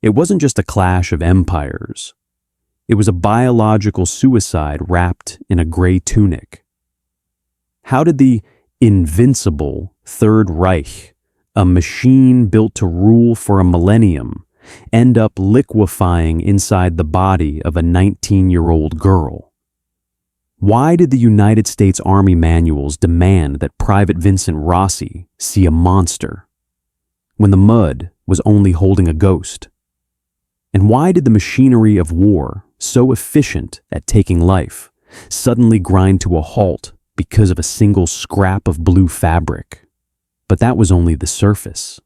It wasn't just a clash of empires. It was a biological suicide wrapped in a gray tunic. How did the invincible Third Reich, a machine built to rule for a millennium, end up liquefying inside the body of a 19-year-old girl? Why did the United States Army manuals demand that Private Vincent Rossi see a monster when the mud was only holding a ghost? And why did the machinery of war, so efficient at taking life, suddenly grind to a halt because of a single scrap of blue fabric? But that was only the surface.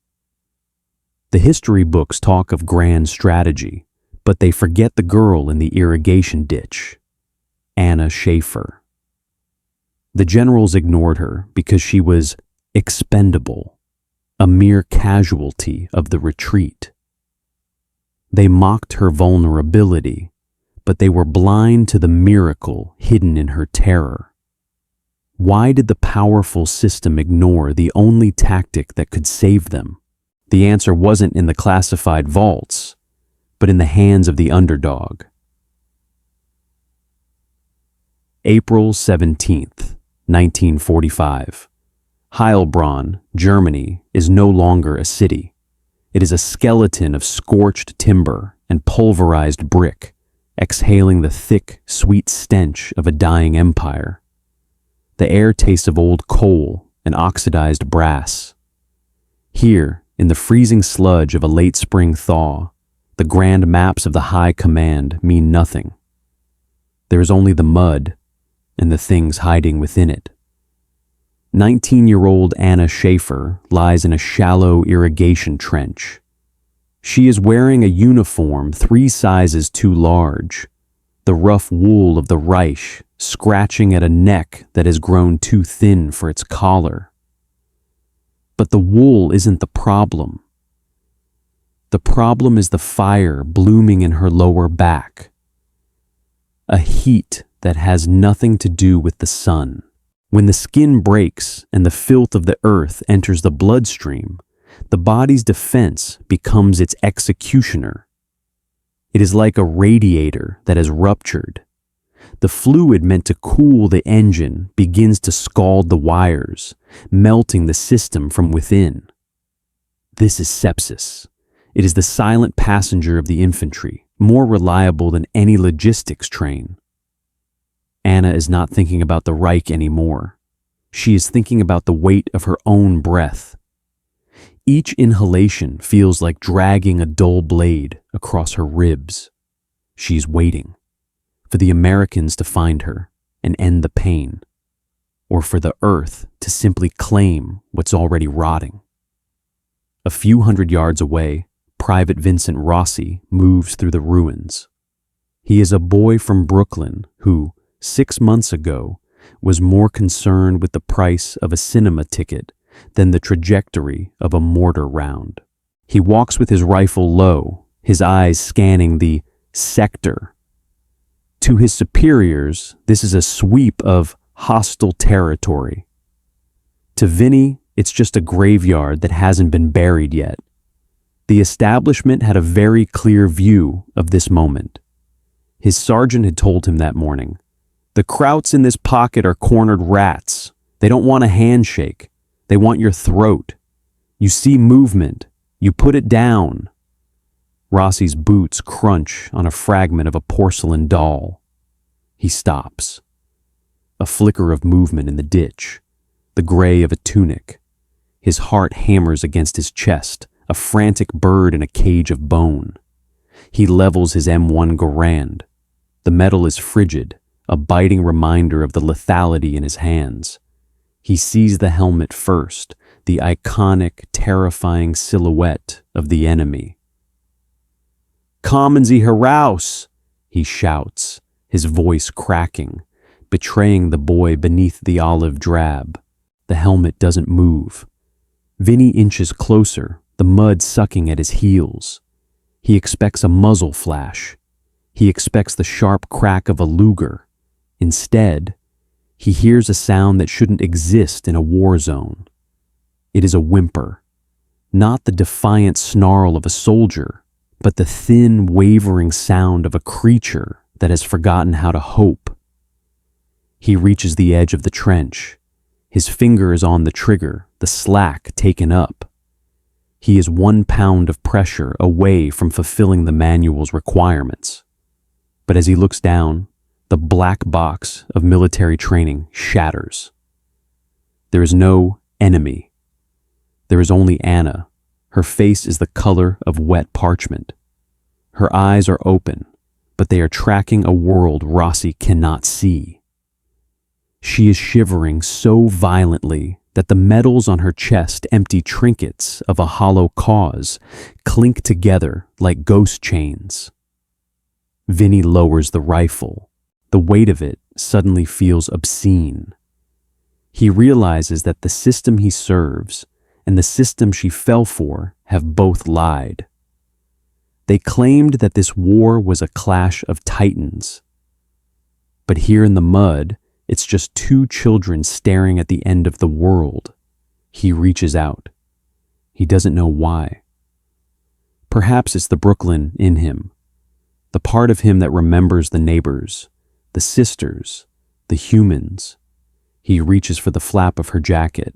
The history books talk of grand strategy, but they forget the girl in the irrigation ditch, Anna Schaefer. The generals ignored her because she was expendable, a mere casualty of the retreat. They mocked her vulnerability, but they were blind to the miracle hidden in her terror. Why did the powerful system ignore the only tactic that could save them? The answer wasn't in the classified vaults, but in the hands of the underdog. April 17th, 1945. Heilbronn, Germany, is no longer a city. It is a skeleton of scorched timber and pulverized brick, exhaling the thick, sweet stench of a dying empire. The air tastes of old coal and oxidized brass. Here, in the freezing sludge of a late spring thaw, the grand maps of the High Command mean nothing. There is only the mud and the things hiding within it. 19-year-old Anna Schaefer lies in a shallow irrigation trench. She is wearing a uniform 3 sizes too large, the rough wool of the Reich scratching at a neck that has grown too thin for its collar. But the wool isn't the problem. The problem is the fire blooming in her lower back, a heat that has nothing to do with the sun. When the skin breaks and the filth of the earth enters the bloodstream, the body's defense becomes its executioner. It is like a radiator that has ruptured. The fluid meant to cool the engine begins to scald the wires, melting the system from within. This is sepsis. It is the silent passenger of the infantry, more reliable than any logistics train. Anna is not thinking about the Reich anymore. She is thinking about the weight of her own breath. Each inhalation feels like dragging a dull blade across her ribs. She's waiting for the Americans to find her and end the pain, or for the earth to simply claim what's already rotting. A few hundred yards away, Private Vincent Rossi moves through the ruins. He is a boy from Brooklyn who, 6 months ago, was more concerned with the price of a cinema ticket than the trajectory of a mortar round. He walks with his rifle low, his eyes scanning the sector. To his superiors, this is a sweep of hostile territory. To Vinny, it's just a graveyard that hasn't been buried yet. The establishment had a very clear view of this moment. His sergeant had told him that morning, "The krauts in this pocket are cornered rats. They don't want a handshake. They want your throat. You see movement. You put it down." Rossi's boots crunch on a fragment of a porcelain doll. He stops. A flicker of movement in the ditch, the gray of a tunic. His heart hammers against his chest, a frantic bird in a cage of bone. He levels his M1 Garand. The metal is frigid, a biting reminder of the lethality in his hands. He sees the helmet first, the iconic, terrifying silhouette of the enemy. "Kommen Sie heraus!" he shouts, his voice cracking, betraying the boy beneath the olive drab. The helmet doesn't move. Vinny inches closer, the mud sucking at his heels. He expects a muzzle flash. He expects the sharp crack of a Luger. Instead, he hears a sound that shouldn't exist in a war zone. It is a whimper, not the defiant snarl of a soldier, but the thin, wavering sound of a creature that has forgotten how to hope. He reaches the edge of the trench. His finger is on the trigger, the slack taken up. He is 1 pound of pressure away from fulfilling the manual's requirements. But as he looks down, the black box of military training shatters. There is no enemy. There is only Anna. Her face is the color of wet parchment. Her eyes are open, but they are tracking a world Rossi cannot see. She is shivering so violently that the metals on her chest empty trinkets of a hollow cause clink together like ghost chains. Vinny lowers the rifle. The weight of it suddenly feels obscene. He realizes that the system he serves and the system she fell for have both lied. They claimed that this war was a clash of titans. But here in the mud, it's just 2 children staring at the end of the world. He reaches out. He doesn't know why. Perhaps it's the Brooklyn in him, the part of him that remembers the neighbors, the sisters, the humans. He reaches for the flap of her jacket.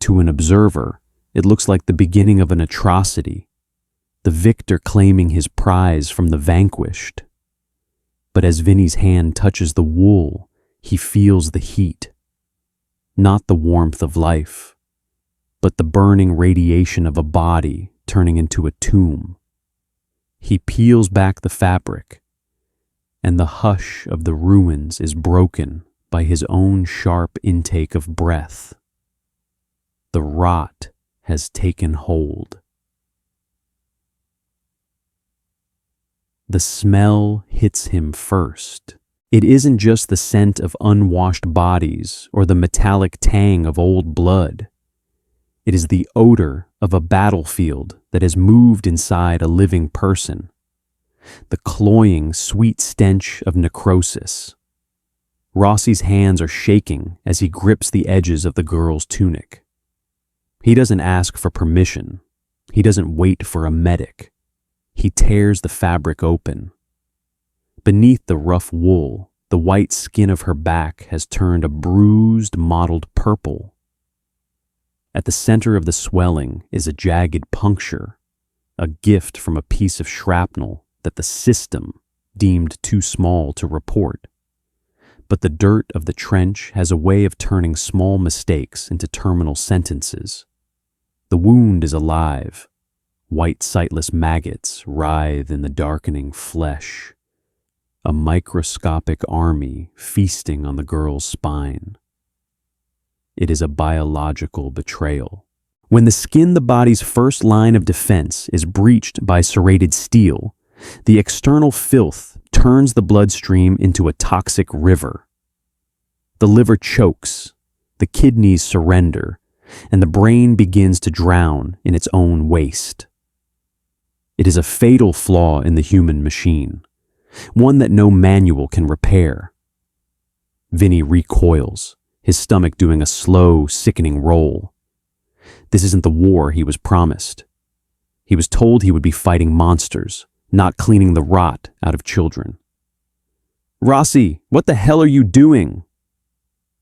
To an observer, it looks like the beginning of an atrocity, the victor claiming his prize from the vanquished. But as Vinny's hand touches the wool, he feels the heat. Not the warmth of life, but the burning radiation of a body turning into a tomb. He peels back the fabric, and the hush of the ruins is broken by his own sharp intake of breath. The rot has taken hold. The smell hits him first. It isn't just the scent of unwashed bodies or the metallic tang of old blood. It is the odor of a battlefield that has moved inside a living person. The cloying, sweet stench of necrosis. Rossi's hands are shaking as he grips the edges of the girl's tunic. He doesn't ask for permission. He doesn't wait for a medic. He tears the fabric open. Beneath the rough wool, the white skin of her back has turned a bruised, mottled purple. At the center of the swelling is a jagged puncture, a gift from a piece of shrapnel that the system deemed too small to report. But the dirt of the trench has a way of turning small mistakes into terminal sentences. The wound is alive. White sightless maggots writhe in the darkening flesh. A microscopic army feasting on the girl's spine. It is a biological betrayal. When the skin, the body's first line of defense, is breached by serrated steel, the external filth turns the bloodstream into a toxic river. The liver chokes, the kidneys surrender, and the brain begins to drown in its own waste. It is a fatal flaw in the human machine, one that no manual can repair. Vinny recoils, his stomach doing a slow, sickening roll. This isn't the war he was promised. He was told he would be fighting monsters, not cleaning the rot out of children. "Rossi, what the hell are you doing?"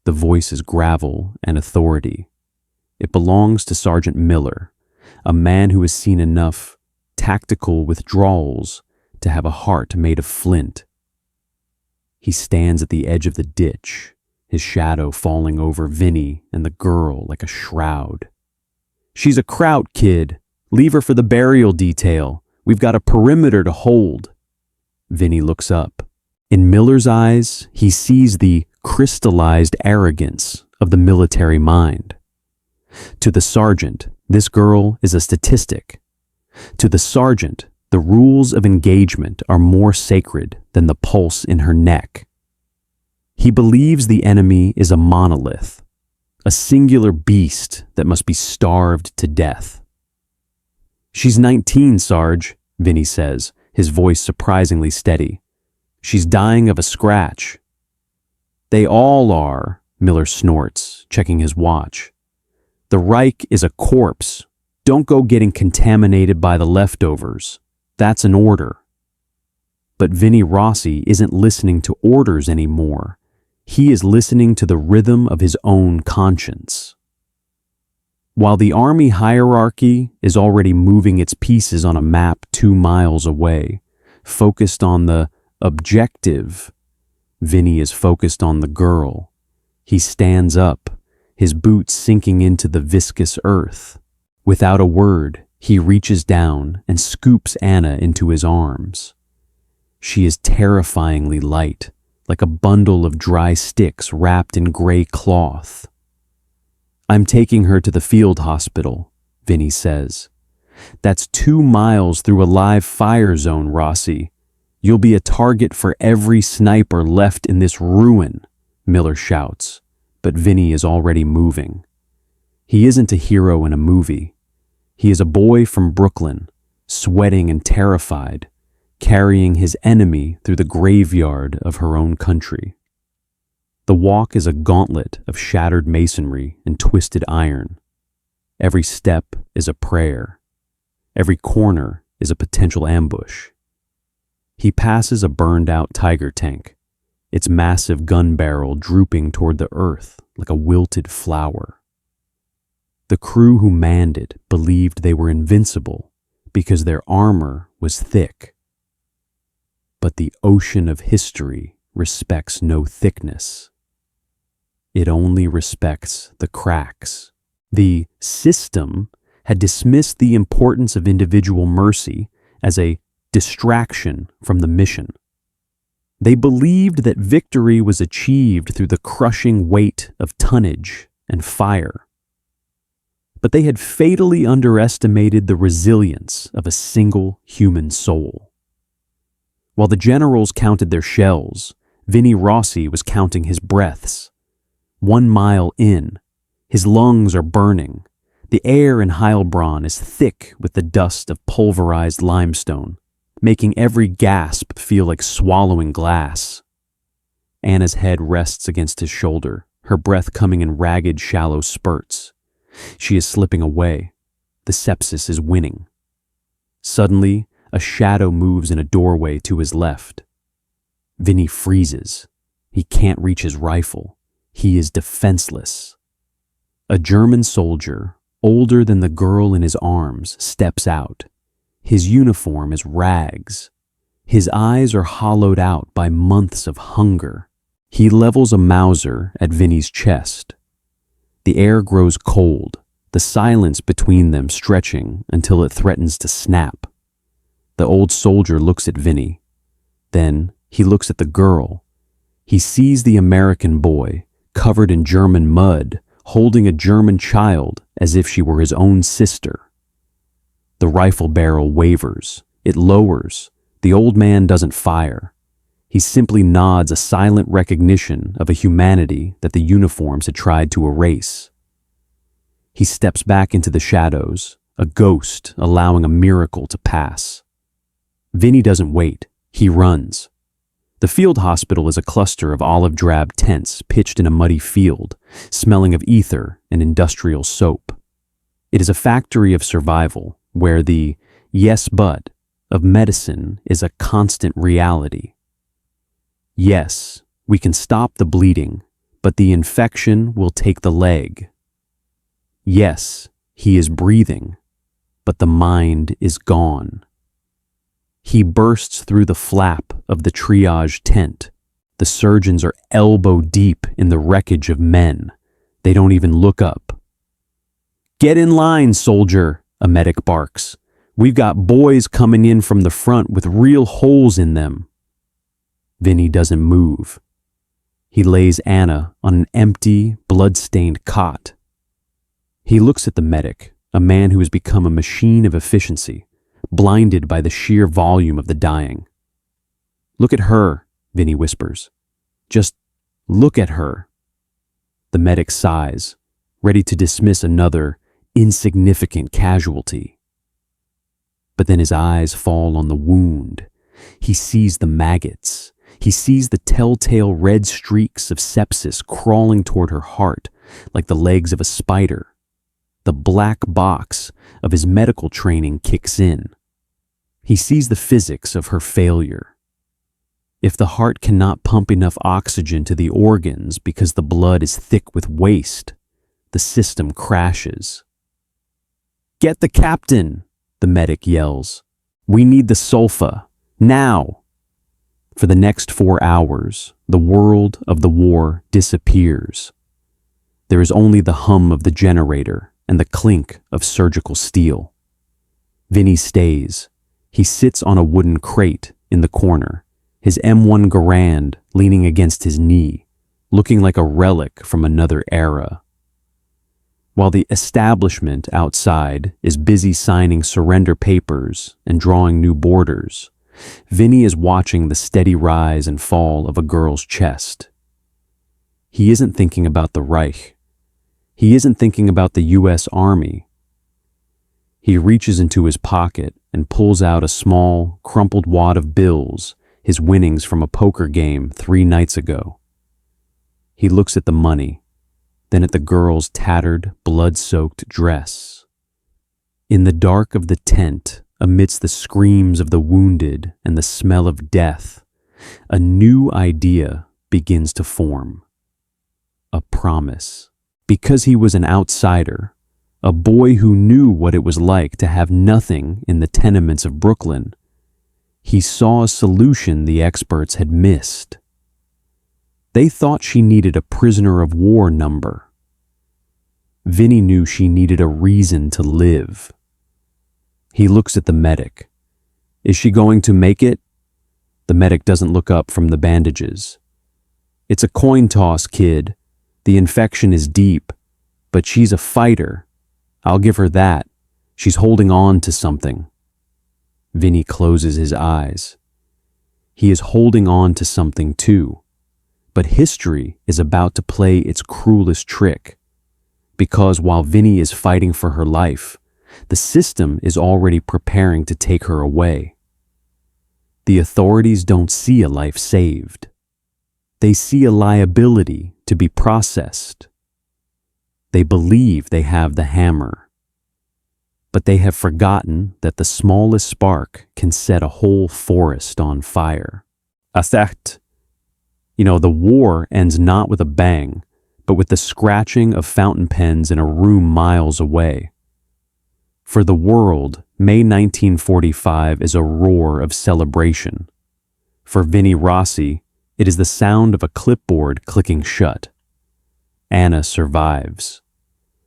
The voice is gravel and authority. It belongs to Sergeant Miller, a man who has seen enough tactical withdrawals to have a heart made of flint. He stands at the edge of the ditch, his shadow falling over Vinny and the girl like a shroud. "She's a kraut, kid. Leave her for the burial detail. We've got a perimeter to hold." Vinny looks up. In Miller's eyes, he sees the crystallized arrogance of the military mind. To the sergeant, this girl is a statistic. To the sergeant, the rules of engagement are more sacred than the pulse in her neck. He believes the enemy is a monolith, a singular beast that must be starved to death. "She's 19, Sarge," Vinny says, his voice surprisingly steady. "She's dying of a scratch." "They all are," Miller snorts, checking his watch. "The Reich is a corpse. Don't go getting contaminated by the leftovers." That's an order. But Vinny Rossi isn't listening to orders anymore. He is listening to the rhythm of his own conscience. While the army hierarchy is already moving its pieces on a map 2 miles away, focused on the objective, Vinny is focused on the girl. He stands up, his boots sinking into the viscous earth. Without a word, he reaches down and scoops Anna into his arms. She is terrifyingly light, like a bundle of dry sticks wrapped in gray cloth. "I'm taking her to the field hospital," Vinny says. "That's 2 miles through a live fire zone, Rossi. You'll be a target for every sniper left in this ruin," Miller shouts, but Vinny is already moving. He isn't a hero in a movie. He is a boy from Brooklyn, sweating and terrified, carrying his enemy through the graveyard of her own country. The walk is a gauntlet of shattered masonry and twisted iron. Every step is a prayer. Every corner is a potential ambush. He passes a burned-out Tiger tank, its massive gun barrel drooping toward the earth like a wilted flower. The crew who manned it believed they were invincible because their armor was thick. But the ocean of history respects no thickness. It only respects the cracks. The system had dismissed the importance of individual mercy as a distraction from the mission. They believed that victory was achieved through the crushing weight of tonnage and fire. But they had fatally underestimated the resilience of a single human soul. While the generals counted their shells, Vinny Rossi was counting his breaths. 1 mile in, his lungs are burning. The air in Heilbronn is thick with the dust of pulverized limestone, making every gasp feel like swallowing glass. Anna's head rests against his shoulder, her breath coming in ragged, shallow spurts. She is slipping away. The sepsis is winning. Suddenly, a shadow moves in a doorway to his left. Vinny freezes. He can't reach his rifle. He is defenseless. A German soldier, older than the girl in his arms, steps out. His uniform is rags. His eyes are hollowed out by months of hunger. He levels a Mauser at Vinny's chest. The air grows cold, the silence between them stretching until it threatens to snap. The old soldier looks at Vinny. Then he looks at the girl. He sees the American boy, covered in German mud, holding a German child as if she were his own sister. The rifle barrel wavers. It lowers. The old man doesn't fire. He simply nods a silent recognition of a humanity that the uniforms had tried to erase. He steps back into the shadows, a ghost allowing a miracle to pass. Vinny doesn't wait. He runs. The field hospital is a cluster of olive-drab tents pitched in a muddy field, smelling of ether and industrial soap. It is a factory of survival, where the "yes but" of medicine is a constant reality. Yes, we can stop the bleeding, but the infection will take the leg. Yes, he is breathing, but the mind is gone. He bursts through the flap of the triage tent. The surgeons are elbow deep in the wreckage of men. They don't even look up. "Get in line, soldier," a medic barks. "We've got boys coming in from the front with real holes in them." Vinny doesn't move. He lays Anna on an empty, blood-stained cot. He looks at the medic, a man who has become a machine of efficiency, blinded by the sheer volume of the dying. "Look at her," Vinny whispers. "Just look at her." The medic sighs, ready to dismiss another insignificant casualty. But then his eyes fall on the wound. He sees the maggots. He sees the telltale red streaks of sepsis crawling toward her heart like the legs of a spider. The black box of his medical training kicks in. He sees the physics of her failure. If the heart cannot pump enough oxygen to the organs because the blood is thick with waste, the system crashes. "Get the captain!" the medic yells. "We need the sulfa, now!" For the next 4 hours, the world of the war disappears. There is only the hum of the generator and the clink of surgical steel. Vinny stays. He sits on a wooden crate in the corner, his M1 Garand leaning against his knee, looking like a relic from another era. While the establishment outside is busy signing surrender papers and drawing new borders, Vinny is watching the steady rise and fall of a girl's chest. He isn't thinking about the Reich. He isn't thinking about the U.S. Army. He reaches into his pocket and pulls out a small, crumpled wad of bills, his winnings from a poker game 3 nights ago. He looks at the money, then at the girl's tattered, blood-soaked dress. In the dark of the tent, amidst the screams of the wounded and the smell of death, a new idea begins to form. A promise. Because he was an outsider, a boy who knew what it was like to have nothing in the tenements of Brooklyn, he saw a solution the experts had missed. They thought she needed a prisoner of war number. Vinny knew she needed a reason to live. He looks at the medic. Is she going to make it? The medic doesn't look up from the bandages. It's a coin toss, kid. The infection is deep, but she's a fighter. I'll give her that. She's holding on to something. Vinny closes his eyes. He is holding on to something too. But history is about to play its cruelest trick. Because while Vinny is fighting for her life, the system is already preparing to take her away. The authorities don't see a life saved. They see a liability to be processed. They believe they have the hammer. But they have forgotten that the smallest spark can set a whole forest on fire. The war ends not with a bang, but with the scratching of fountain pens in a room miles away. For the world, May 1945 is a roar of celebration. For Vinny Rossi, it is the sound of a clipboard clicking shut. Anna survives.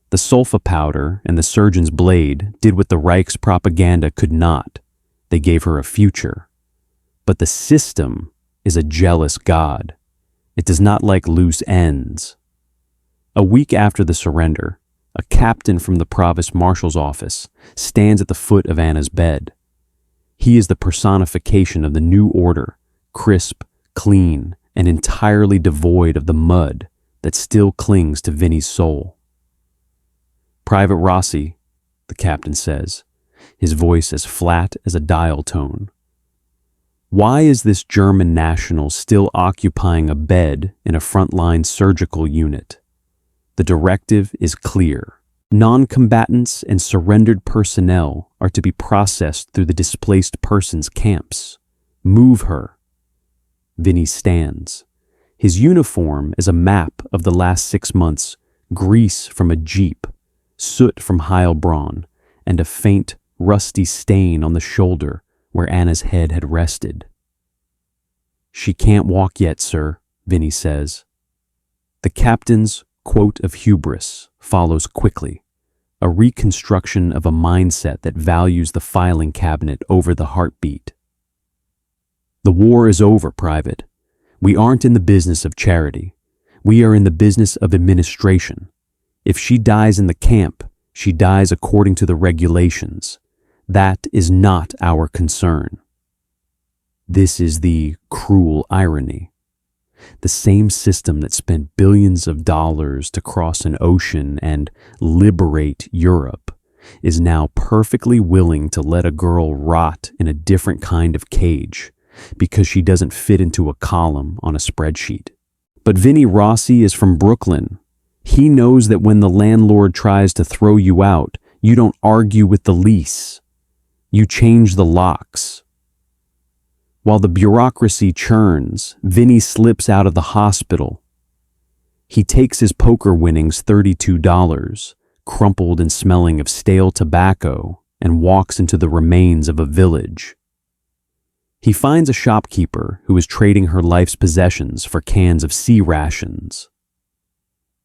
The sulfa powder and the surgeon's blade did what the Reich's propaganda could not. They gave her a future. But the system is a jealous god. It does not like loose ends. A week after the surrender, a captain from the provost marshal's office stands at the foot of Anna's bed. He is the personification of the new order, crisp, clean, and entirely devoid of the mud that still clings to Vinny's soul. "Private Rossi," the captain says, his voice as flat as a dial tone. "Why is this German national still occupying a bed in a frontline surgical unit? The directive is clear. Non-combatants and surrendered personnel are to be processed through the displaced persons camps. Move her." Vinny stands. His uniform is a map of the last 6 months, grease from a jeep, soot from Heilbronn, and a faint, rusty stain on the shoulder where Anna's head had rested. "She can't walk yet, sir," Vinny says. The captain's quote of hubris follows quickly, a reconstruction of a mindset that values the filing cabinet over the heartbeat. "The war is over, Private. We aren't in the business of charity. We are in the business of administration. If she dies in the camp, she dies according to the regulations. That is not our concern." This is the cruel irony. The same system that spent billions of dollars to cross an ocean and liberate Europe is now perfectly willing to let a girl rot in a different kind of cage because she doesn't fit into a column on a spreadsheet. But Vinny Rossi is from Brooklyn. He knows that when the landlord tries to throw you out, you don't argue with the lease. You change the locks. While the bureaucracy churns, Vinny slips out of the hospital. He takes his poker winnings, $32, crumpled and smelling of stale tobacco, and walks into the remains of a village. He finds a shopkeeper who is trading her life's possessions for cans of sea rations.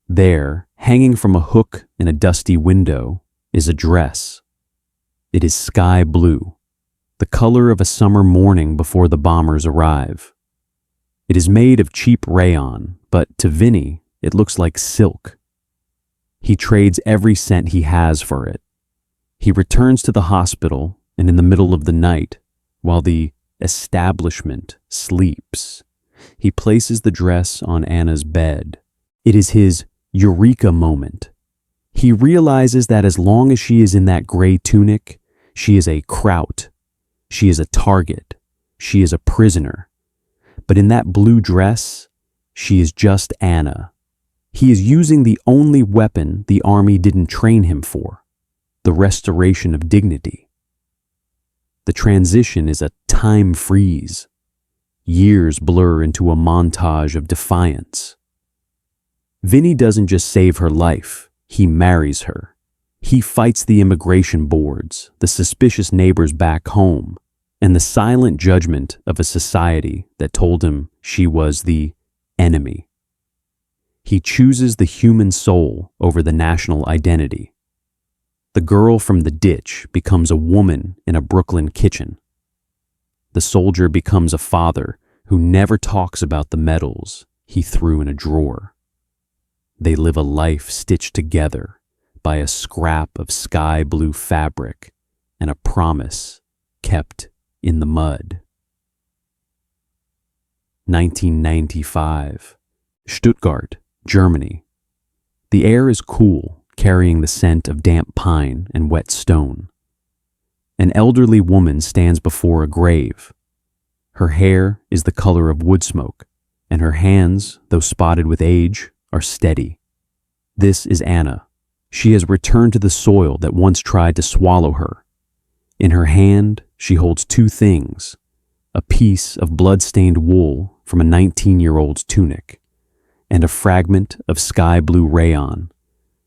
There, hanging from a hook in a dusty window, is a dress. It is sky blue, the color of a summer morning before the bombers arrive. It is made of cheap rayon, but to Vinny, it looks like silk. He trades every cent he has for it. He returns to the hospital, and in the middle of the night, while the establishment sleeps, he places the dress on Anna's bed. It is his eureka moment. He realizes that as long as she is in that gray tunic, she is a kraut. She is a target. She is a prisoner. But in that blue dress, she is just Anna. He is using the only weapon the army didn't train him for, the restoration of dignity. The transition is a time freeze. Years blur into a montage of defiance. Vinny doesn't just save her life, he marries her. He fights the immigration boards, the suspicious neighbors back home, and the silent judgment of a society that told him she was the enemy. He chooses the human soul over the national identity. The girl from the ditch becomes a woman in a Brooklyn kitchen. The soldier becomes a father who never talks about the medals he threw in a drawer. They live a life stitched together by a scrap of sky blue fabric and a promise kept in the mud. 1995, Stuttgart, Germany. The air is cool, carrying the scent of damp pine and wet stone. An elderly woman stands before a grave. Her hair is the color of wood smoke, and her hands, though spotted with age, are steady. This is Anna. She has returned to the soil that once tried to swallow her. In her hand, she holds two things: a piece of blood-stained wool from a 19-year-old's tunic, and a fragment of sky blue rayon,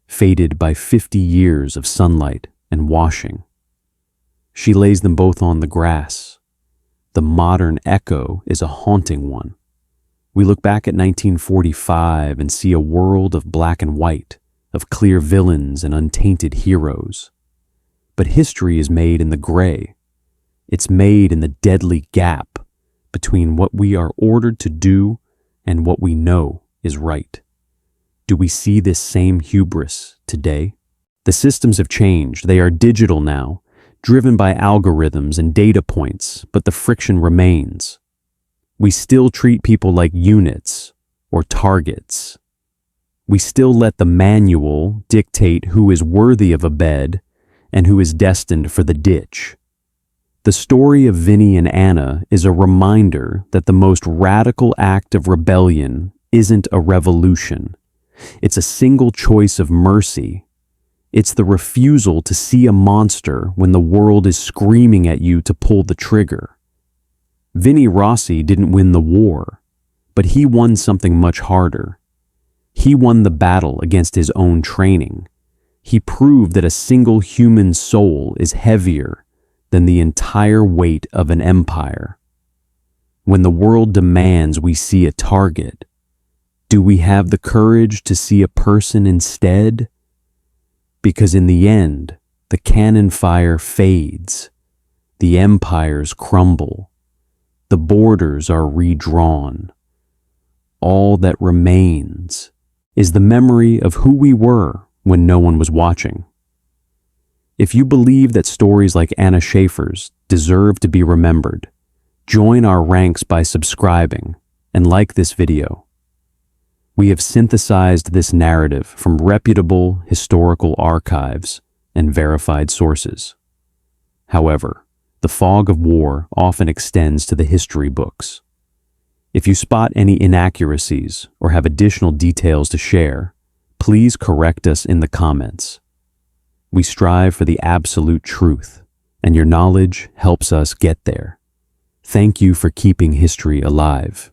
faded by 50 years of sunlight and washing. She lays them both on the grass. The modern echo is a haunting one. We look back at 1945 and see a world of black and white, of clear villains and untainted heroes. But history is made in the gray. It's made in the deadly gap between what we are ordered to do and what we know is right. Do we see this same hubris today? The systems have changed. They are digital now, driven by algorithms and data points, but the friction remains. We still treat people like units or targets. We still let the manual dictate who is worthy of a bed and who is destined for the ditch. The story of Vinny and Anna is a reminder that the most radical act of rebellion isn't a revolution. It's a single choice of mercy. It's the refusal to see a monster when the world is screaming at you to pull the trigger. Vinny Rossi didn't win the war, but he won something much harder. He won the battle against his own training. He proved that a single human soul is heavier than the entire weight of an empire. When the world demands we see a target, do we have the courage to see a person instead? Because in the end, the cannon fire fades, the empires crumble, the borders are redrawn. All that remains is the memory of who we were when no one was watching. If you believe that stories like Anna Schaefer's deserve to be remembered, join our ranks by subscribing and like this video. We have synthesized this narrative from reputable historical archives and verified sources. However, the fog of war often extends to the history books. If you spot any inaccuracies or have additional details to share, please correct us in the comments. We strive for the absolute truth and your knowledge helps us get there. Thank you for keeping history alive.